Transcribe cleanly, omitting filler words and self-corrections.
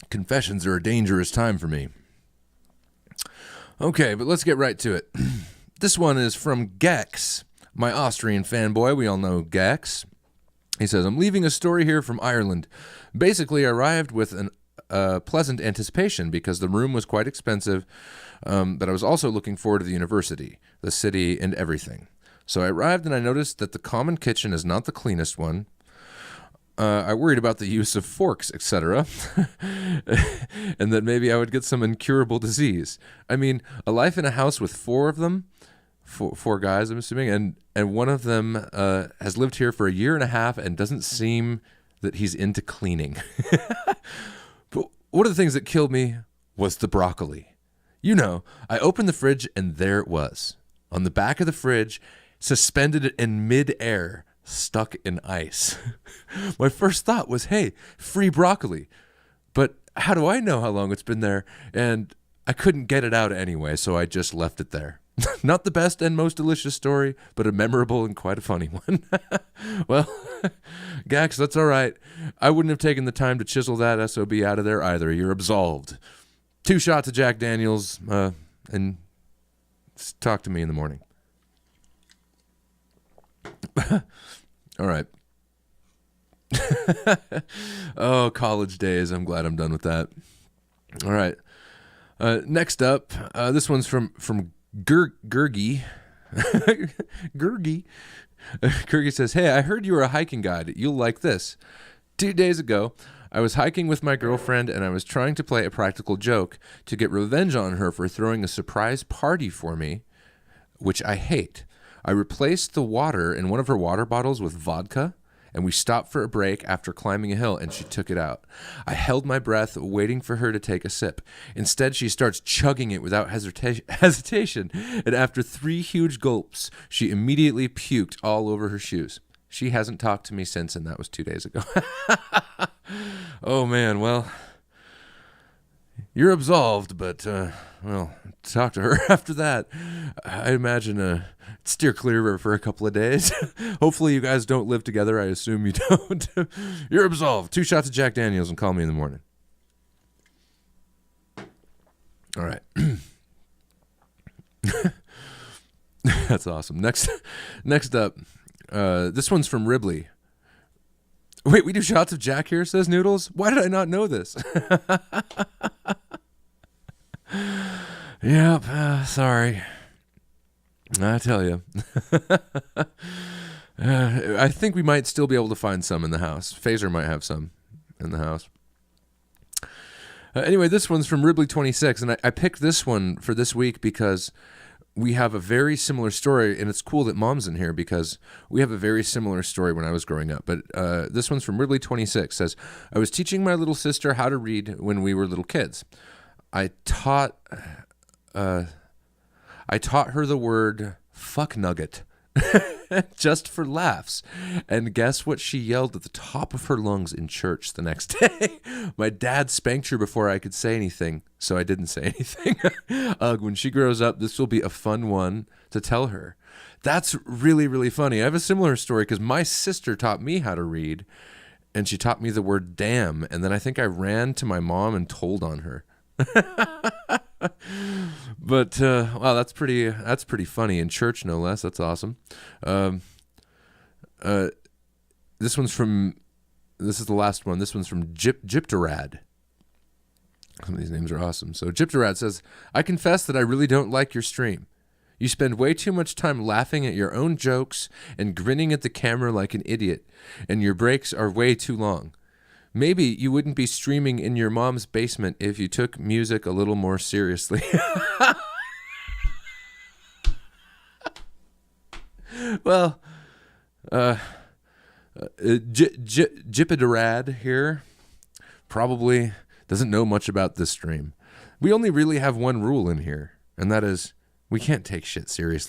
Confessions are a dangerous time for me. Okay, but let's get right to it. This one is from Gex, my Austrian fanboy. We all know Gex. He says, I'm leaving a story here from Ireland. Basically, I arrived with a pleasant anticipation because the room was quite expensive, but I was also looking forward to the university, the city, and everything. So I arrived and I noticed that the common kitchen is not the cleanest one. I worried about the use of forks, etc., and that maybe I would get some incurable disease. I mean, a life in a house with four of them, four guys, I'm assuming, and one of them has lived here for 1.5 years and doesn't seem that he's into cleaning. But one of the things that killed me was the broccoli. You know, I opened the fridge and there it was. On the back of the fridge, suspended in midair, stuck in ice. My first thought was, hey, free broccoli. But how do I know how long it's been there? And I couldn't get it out anyway, so I just left it there. Not the best and most delicious story, but a memorable and quite a funny one. Well, Gax, that's all right. I wouldn't have taken the time to chisel that SOB out of there either. You're absolved. 2 shots of Jack Daniels, and talk to me in the morning. All right. Oh, college days. I'm glad I'm done with that. All right. Next up, this one's from Gurgi. Gurgi. Gurgi says, hey, I heard you were a hiking guide. You'll like this. 2 days ago, I was hiking with my girlfriend and I was trying to play a practical joke to get revenge on her for throwing a surprise party for me, which I hate. I replaced the water in one of her water bottles with vodka, and we stopped for a break after climbing a hill, and she took it out. I held my breath, waiting for her to take a sip. Instead, she starts chugging it without hesitation, and after 3 huge gulps, she immediately puked all over her shoes. She hasn't talked to me since, and that was 2 days ago. Oh, man, well, you're absolved, but, well, talk to her after that. I imagine steer clear of her for a couple of days. Hopefully you guys don't live together. I assume you don't. You're absolved. 2 shots of Jack Daniels and call me in the morning. All right. That's awesome. Next up, this one's from Ribley. Wait, we do shots of Jack here, says Noodles? Why did I not know this? Yep, sorry. I tell you. I think we might still be able to find some in the house. Phaser might have some in the house. Anyway, this one's from Ribley26, and I picked this one for this week because we have a very similar story, and it's cool that Mom's in here because we have a very similar story when I was growing up. But this one's from Ribley26, says, I was teaching my little sister how to read when we were little kids. I taught her the word fuck nugget just for laughs. And guess what she yelled at the top of her lungs in church the next day? My dad spanked her before I could say anything, so I didn't say anything. When she grows up, this will be a fun one to tell her. That's really, really funny. I have a similar story because my sister taught me how to read, and she taught me the word damn, and then I think I ran to my mom and told on her. But wow, that's pretty funny in church, no less. That's awesome. This is the last one. This one's from Gyptorad. Some of these names are awesome. So Gyptorad says, I confess that I really don't like your stream. You spend way too much time laughing at your own jokes and grinning at the camera like an idiot, and your breaks are way too long. Maybe you wouldn't be streaming in your mom's basement if you took music a little more seriously. Well, Jipidarad here probably doesn't know much about this stream. We only really have one rule in here, and that is we can't take shit seriously.